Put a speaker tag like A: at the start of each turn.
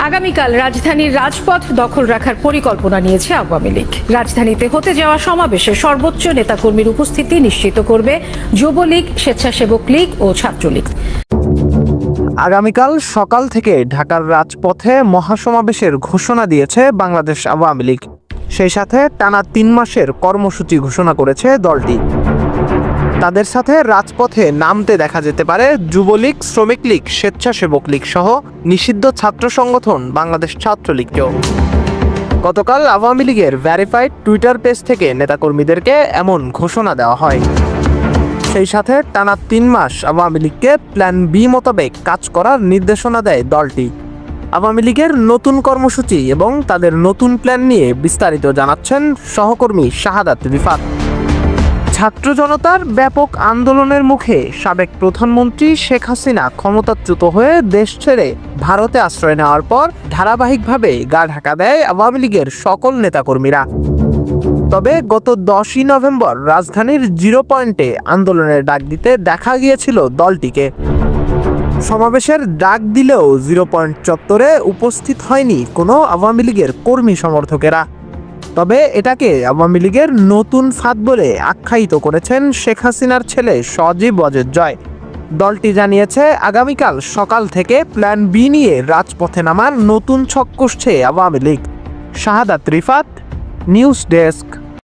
A: আগামীকাল রাজধানীর রাজপথ দখল রাখার পরিকল্পনা নিয়েছে আওয়ামী লীগ। রাজধানীতে হতে যাওয়া সমাবেশে সর্বোচ্চ নেতাকর্মীর উপস্থিতি নিশ্চিত করবে যুবলীগ, স্বেচ্ছাসেবক লীগ ও ছাত্রলীগ।
B: আগামীকাল সকাল থেকে ঢাকার রাজপথে মহাসমাবেশের ঘোষণা দিয়েছে বাংলাদেশ আওয়ামী লীগ। সেই সাথে টানা 3 মাসের কর্মসূচি ঘোষণা করেছে দলটি। তাদের সাথে রাজপথে নামতে দেখা যেতে পারে যুবলীগ, শ্রমিক লীগ, স্বেচ্ছাসেবক লীগ সহ নিষিদ্ধ ছাত্র সংগঠন বাংলাদেশ ছাত্রলীগকেও। গতকাল আওয়ামী লীগের ভেরিফাইড টুইটার পেজ থেকে নেতাকর্মীদেরকে এমন ঘোষণা দেওয়া হয়। সেই সাথে টানা 3 মাস আওয়ামী লীগকে প্ল্যান বি মোতাবেক কাজ করার নির্দেশনা দেয় দলটি। আওয়ামী লীগের নতুন কর্মসূচি এবং তাদের নতুন প্ল্যান নিয়ে বিস্তারিত জানাচ্ছেন সহকর্মী শাহাদাত রিফাত। ছাত্র জনতার ব্যাপক আন্দোলনের মুখে সাবেক প্রধানমন্ত্রী শেখ হাসিনা ক্ষমতাচ্যুত হয়ে দেশ ছেড়ে ভারতে আশ্রয় নেওয়ার পর ধারাবাহিকভাবে গা ঢাকা দেয় আওয়ামী লীগের সকল নেতাকর্মীরা। তবে গত 10ই নভেম্বর রাজধানীর 0 পয়েন্টে আন্দোলনের ডাক দিতে দেখা গিয়েছিল দলটিকে। সমাবেশের ডাক দিলেও 0 পয়েন্ট চত্বরে উপস্থিত হয়নি কোনো আওয়ামী লীগের কর্মী সমর্থকেরা। তবে এটাকে আওয়ামী লীগের নতুন ফাঁদ বলে আখ্যায়িত করেছেন শেখ হাসিনার ছেলে সজীব ওয়াজেদ জয়। দলটি জানিয়েছে আগামীকাল সকাল থেকে প্ল্যান বি নিয়ে রাজপথে নামার নতুন ছক কষছে আওয়ামী লীগ। শাহাদাত রিফাত, নিউজ ডেস্ক।